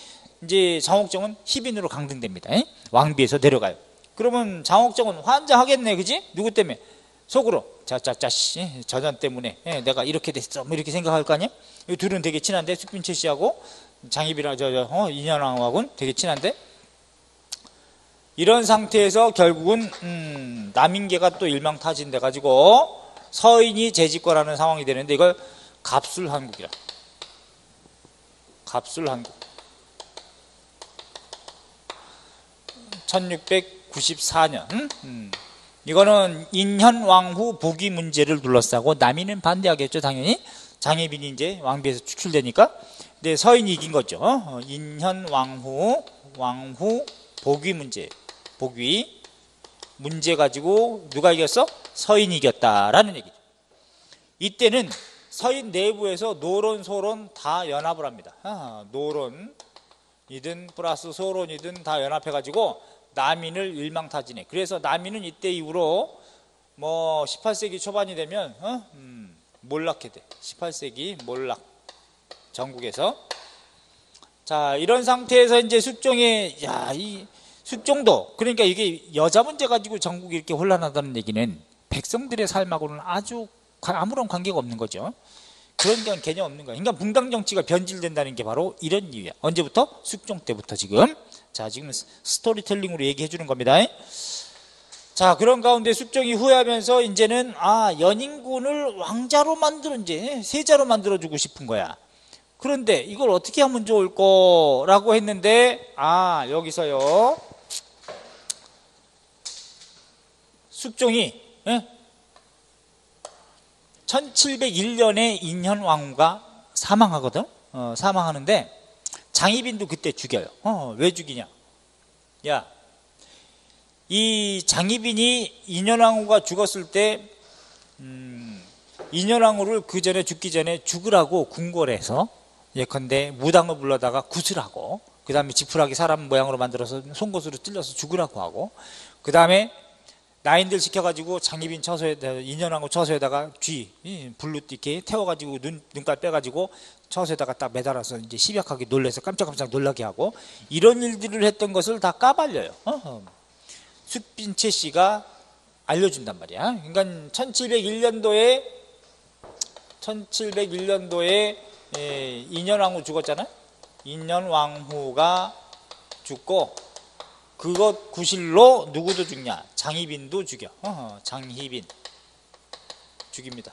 이제 장옥정은 희빈으로 강등됩니다. 왕비에서 내려가요. 그러면 장옥정은 환장하겠네, 그지? 누구 때문에? 속으로 저전 때문에 내가 이렇게 됐어, 뭐 이렇게 생각할 거 아니야? 이 둘은 되게 친한데, 숙빈채 씨하고 장희빈이랑 인현왕후하고는 되게 친한데, 이런 상태에서 결국은 남인계가 또 일망타진돼 가지고 서인이 재집권하는 상황이 되는데, 이걸 갑술한국이라. 갑술한국. 1694년. 이거는 인현왕후 복위 문제를 둘러싸고, 남인은 반대하겠죠, 당연히. 장혜빈이 이제 왕비에서 추출되니까. 근데 서인이 이긴 거죠. 인현왕후 복위 문제. 복위 문제 가지고 누가 이겼어? 서인이 이겼다라는 얘기죠. 이때는 서인 내부에서 노론, 소론 다 연합을 합니다. 노론이든 플러스 소론이든 다 연합해가지고 남인을 일망타진해. 그래서 남인은 이때 이후로 뭐 18세기 초반이 되면 몰락해 돼. 18세기 몰락, 전국에서. 자, 이런 상태에서 이제 숙종의, 이 숙종도, 그러니까 이게 여자 문제 가지고 전국이 이렇게 혼란하다는 얘기는 백성들의 삶하고는 아주 아무런 관계가 없는 거죠. 그런 건 개념 없는 거야. 그러니까 붕당 정치가 변질된다는 게 바로 이런 이유야. 언제부터? 숙종 때부터 지금. 자, 지금 스토리텔링으로 얘기해 주는 겁니다. 자, 그런 가운데 숙종이 후회하면서 이제는 연인군을 왕자로 이제 세자로 만들어주고 싶은 거야. 그런데 이걸 어떻게 하면 좋을 거라고 했는데, 여기서요, 숙종이 1701년에 인현왕후가 사망하거든. 사망하는데 장희빈도 그때 죽여요. 왜 죽이냐? 야, 이 장희빈이 인현왕후가 죽었을 때 인현왕후를 그 전에 죽기 전에 죽으라고 궁궐에서 예컨대 무당을 불러다가 구슬하고, 그 다음에 지푸라기 사람 모양으로 만들어서 송곳으로 찔러서 죽으라고 하고, 그 다음에 나인들 시켜가지고 장희빈 처소에다가, 인현왕후 처소에다가 불로 이렇게 태워가지고 눈깔 빼가지고 처소에다가 딱 매달아서 이제 시벽하게 놀래서 깜짝깜짝 놀라게 하고, 이런 일들을 했던 것을 다 까발려요. 숙빈채 씨가 알려준단 말이야. 그러니까 1701년도에 인현왕후 죽었잖아. 인현왕후가 죽고, 그것 구실로 누구도 죽냐? 장희빈도 죽여. 장희빈 죽입니다.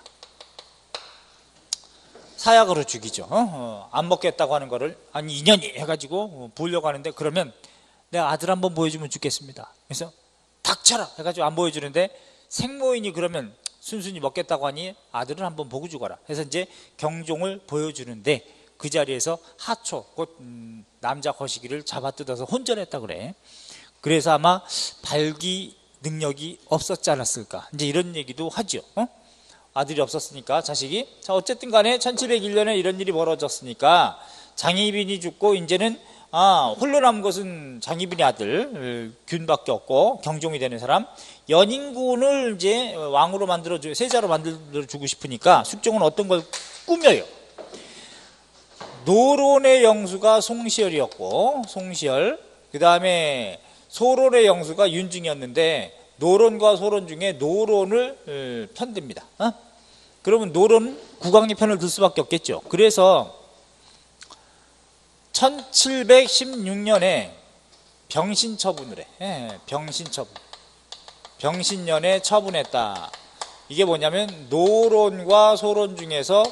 사약으로 죽이죠. 안 먹겠다고 하는 거를 인연이 해가지고 보려고 하는데, 그러면 내가 아들 한번 보여주면 죽겠습니다. 그래서 닥쳐라 해가지고 안 보여주는데, 생모인이 그러면 순순히 먹겠다고 하니 아들을 한번 보고 죽어라 해서 이제 경종을 보여주는데, 그 자리에서 하초, 곧 남자 거시기를 잡아뜯어서 혼전했다 그래. 그래서 아마 발기 능력이 없었지 않았을까, 이제 이런 얘기도 하죠. 아들이 없었으니까, 자식이. 자, 어쨌든 간에 1701년에 이런 일이 벌어졌으니까 장희빈이 죽고, 이제는 홀로 남은 것은 장희빈의 아들 균밖에 없고, 경종이 되는 사람. 연인군을 이제 왕으로 만들어주고 세자로 만들어주고 싶으니까 숙종은 어떤 걸 꾸며요. 노론의 영수가 송시열이었고, 그 다음에 소론의 영수가 윤중이었는데, 노론과 소론 중에 노론을 편듭니다. 그러면 노론은 국왕의 편을 들 수밖에 없겠죠. 그래서 1716년에 병신처분을 해. 병신년에 처분했다. 이게 뭐냐면, 노론과 소론 중에서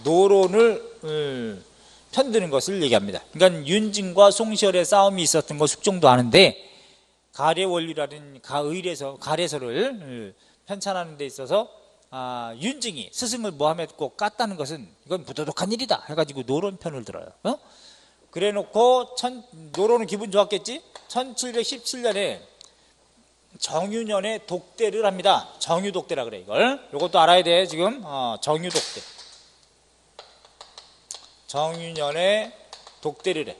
노론을 편드는 것을 얘기합니다. 그러니까 윤증과 송시열의 싸움이 있었던 거 숙종도 아는데 가례원리라는 가례서를 편찬하는 데 있어서 윤증이 스승을 모함했고 깠다는 것은 이건 부도덕한 일이다 해가지고 노론편을 들어요. 그래 놓고 노론은 기분 좋았겠지. 1717년에 정유년의 독대를 합니다. 정유독대라 그래. 이것도 알아야 돼. 지금 정유독대, 정유년의 독대를 해.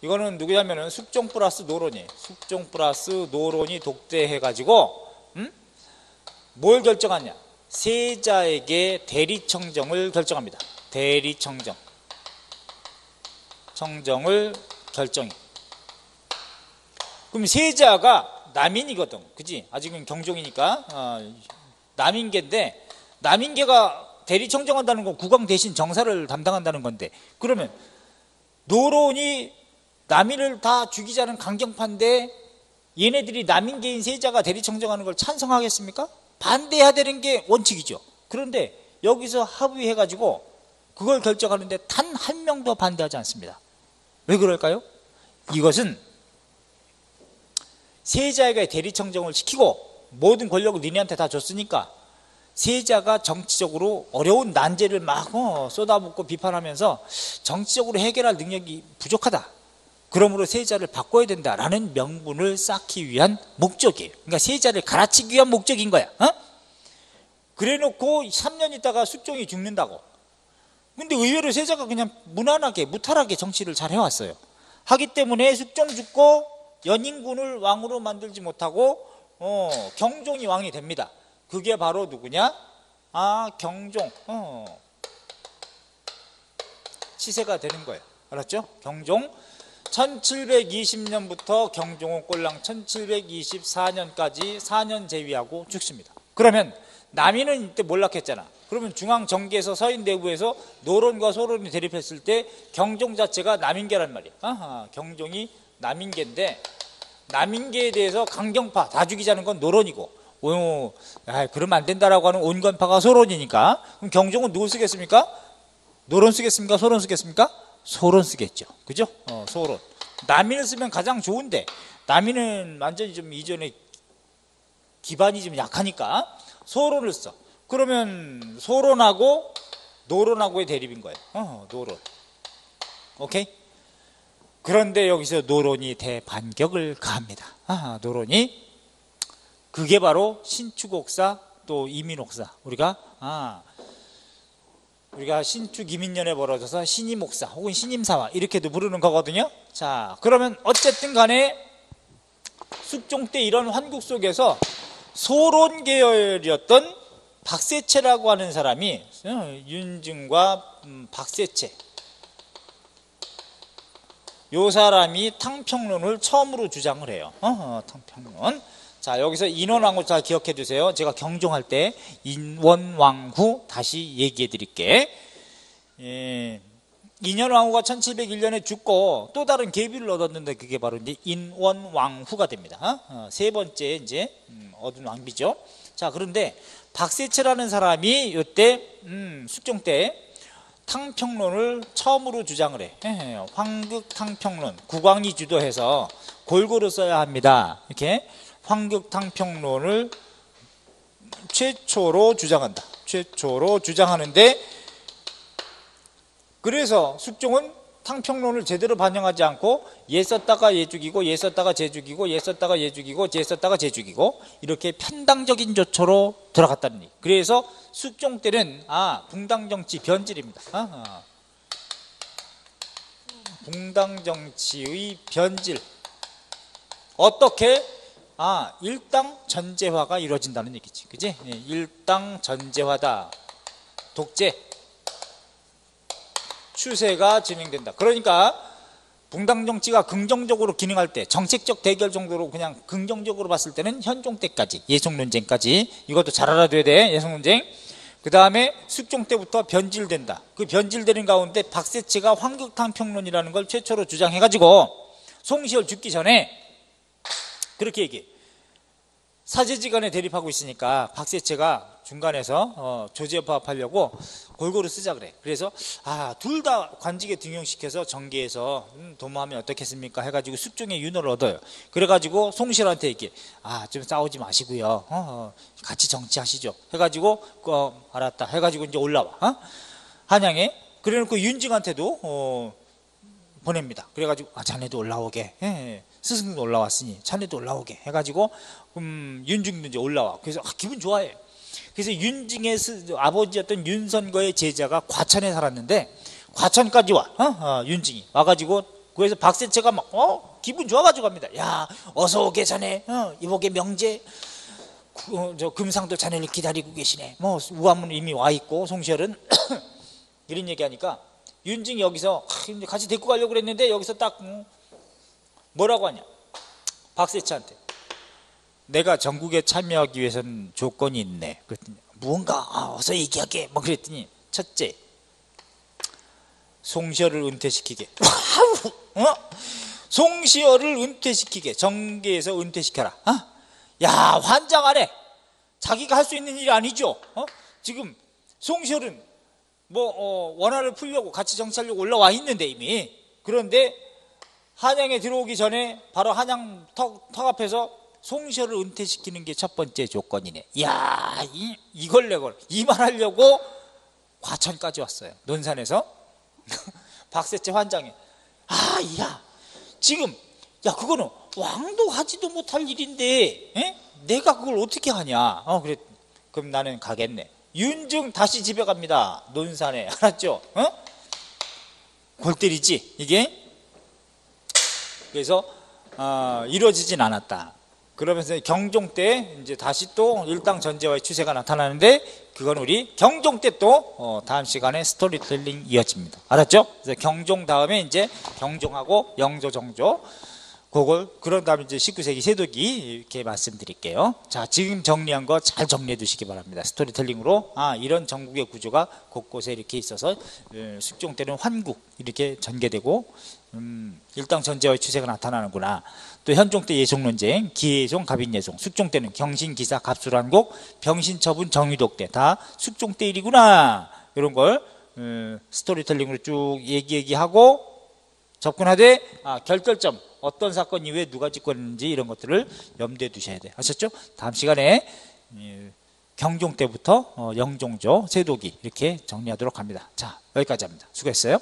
이거는 누구냐면은 숙종 플러스 노론이, 숙종 플러스 노론이 독대해가지고 뭘 결정하냐? 세자에게 대리청정을 결정합니다. 대리청정을 결정해. 그럼 세자가 남인이거든, 그지? 아직은 경종이니까 남인계인데, 남인계가 대리청정한다는 건 국왕 대신 정사를 담당한다는 건데, 그러면 노론이 남인을 다 죽이자는 강경파인데 얘네들이 남인계인 세자가 대리청정하는 걸 찬성하겠습니까? 반대해야 되는 게 원칙이죠. 그런데 여기서 합의해가지고 그걸 결정하는데 단 한 명도 반대하지 않습니다. 왜 그럴까요? 이것은 세자에게 대리청정을 시키고 모든 권력을 니네한테 다 줬으니까 세자가 정치적으로 어려운 난제를 막 쏟아붓고 비판하면서 정치적으로 해결할 능력이 부족하다. 그러므로 세자를 바꿔야 된다라는 명분을 쌓기 위한 목적이에요. 그러니까 세자를 갈아치기 위한 목적인 거야. 그래 놓고 3년 있다가 숙종이 죽는다고. 근데 의외로 세자가 그냥 무난하게 무탈하게 정치를 잘 해왔어요. 하기 때문에 숙종 죽고 연인군을 왕으로 만들지 못하고 경종이 왕이 됩니다. 그게 바로 누구냐? 경종 치세가 되는 거예요. 알았죠? 경종 1720년부터 경종은 꼴랑 1724년까지 4년 재위하고 죽습니다. 그러면 남인은 이때 몰락했잖아. 그러면 중앙정계에서 서인대부에서 노론과 소론이 대립했을 때 경종 자체가 남인계란 말이야. 경종이 남인계인데 남인계에 대해서 강경파 다 죽이자는 건 노론이고 그러면 안 된다라고 하는 온건파가 소론이니까 그럼 경종은 누굴 쓰겠습니까? 노론 쓰겠습니까? 소론 쓰겠습니까? 소론 쓰겠죠. 그죠? 소론. 남인을 쓰면 가장 좋은데 남인은 완전히 좀 이전에 기반이 좀 약하니까 소론을 써. 그러면 소론하고 노론하고의 대립인 거예요. 노론. 오케이? 그런데 여기서 노론이 대반격을 가합니다. 노론이 그게 바로 신축옥사 또 이민옥사. 우리가 신축 이민년에 벌어져서 신임옥사 혹은 신임사화 이렇게도 부르는 거거든요. 자, 그러면 어쨌든 간에 숙종 때 이런 환국 속에서 소론 계열이었던 박세채라고 하는 사람이 윤증과 박세채 요 사람이 탕평론을 처음으로 주장을 해요. 탕평론. 자, 여기서 인원왕후 잘 기억해 두세요. 제가 경종할 때 인원왕후 다시 얘기해 드릴게. 인원왕후가 1701년에 죽고 또 다른 계비를 얻었는데 그게 바로 이제 인원왕후가 됩니다. 세 번째 이제 얻은 왕비죠. 자, 그런데 박세채라는 사람이 이때 숙종 때 탕평론을 처음으로 주장을 해. 황극탕평론, 국왕이 주도해서 골고루 써야 합니다. 이렇게 황극탕평론을 최초로 주장한다. 최초로 주장하는데, 그래서 숙종은 탕평론을 제대로 반영하지 않고 얘 썼다가 얘 죽이고 얘 썼다가 쟤 죽이고 얘 썼다가 얘 죽이고 쟤 썼다가 쟤 죽이고 이렇게 편당적인 조처로 들어갔다는 얘기. 그래서 숙종 때는 붕당정치 변질입니다. 붕당정치의 변질. 어떻게? 일당 전제화가 이루어진다는 얘기지. 그지? 일당 전제화다. 독재 추세가 진행된다. 그러니까 붕당정치가 긍정적으로 기능할 때, 정책적 대결 정도로 그냥 긍정적으로 봤을 때는 현종 때까지, 예송논쟁까지. 이것도 잘 알아둬야 돼. 예송논쟁. 그 다음에 숙종 때부터 변질된다. 그 변질되는 가운데 박세채가 황극탕평론이라는 걸 최초로 주장해가지고 송시열 죽기 전에 그렇게 얘기해. 사제지간에 대립하고 있으니까 박세채가 중간에서 조제법하려고 골고루 쓰자 그래. 그래서 둘 다 관직에 등용시켜서 정계에서 도모하면 어떻겠습니까 해가지고 숙종의 윤호를 얻어요. 그래가지고 송시열한테 얘기해. 좀 싸우지 마시고요. 같이 정치하시죠 해가지고 알았다 해가지고 이제 올라와 한양에. 그래놓고 윤징한테도 보냅니다. 그래가지고 자네도 올라오게. 스승도 올라왔으니 자네도 올라오게 해가지고 윤징도 이제 올라와. 그래서 기분 좋아해. 그래서 윤징의 아버지였던 윤선거의 제자가 과천에 살았는데 과천까지 와. 윤징이 와가지고 그래서 박세채가 막 기분 좋아가지고 갑니다. 야 어서 오게 자네. 이복의 명제 저 금상도 자네를 기다리고 계시네. 뭐 우한문 이미 와 있고 송시열은 이런 얘기하니까 윤징이 여기서 같이 데리고 가려고 그랬는데 여기서 딱 뭐라고 하냐 박세채한테. 내가 전국에 참여하기 위해서는 조건이 있네. 그랬더니 무언가 어서 얘기하게 뭐 그랬더니 첫째 송시열을 은퇴시키게. 송시열을 은퇴시키게. 정계에서 은퇴시켜라. 야 환장하네. 자기가 할 수 있는 일이 아니죠. 지금 송시열은 원한을 풀려고 같이 정치하려고 올라와 있는데 이미. 그런데 한양에 들어오기 전에 바로 한양 턱 앞에서 송시열을 은퇴시키는 게 첫 번째 조건이네. 야 이걸 내걸 이 말하려고 과천까지 왔어요. 논산에서. 박세채 환장해. 야 지금 그거는 왕도 하지도 못할 일인데 내가 그걸 어떻게 하냐. 그래 그럼 나는 가겠네. 윤증 다시 집에 갑니다. 논산에. 알았죠? 골 때리지 이게. 그래서 이루어지진 않았다. 그러면서 경종 때 이제 다시 또 일당 전제와의 추세가 나타나는데 그건 우리 경종 때 또 다음 시간에 스토리텔링 이어집니다. 알았죠? 그래서 경종 다음에 이제 경종하고 영조 정조 그걸 그런 다음에 이제 19세기 세도기 이렇게 말씀드릴게요. 자 지금 정리한 거 잘 정리해 두시기 바랍니다. 스토리텔링으로 이런 전국의 구조가 곳곳에 이렇게 있어서 숙종 때는 환국 이렇게 전개되고 일당 전제와의 추세가 나타나는구나. 또 현종 때 예송론쟁, 기예송, 갑인예송, 숙종 때는 경신기사, 갑술환곡, 병신처분, 정의독 때 다 숙종 때 일이구나. 이런 걸 스토리텔링으로 쭉 얘기하고 접근하되 결결점 어떤 사건 이후에 누가 집권했는지 이런 것들을 염두에 두셔야 돼요. 아셨죠? 다음 시간에 경종 때부터 영종조, 세도기 이렇게 정리하도록 합니다. 자 여기까지 합니다. 수고했어요.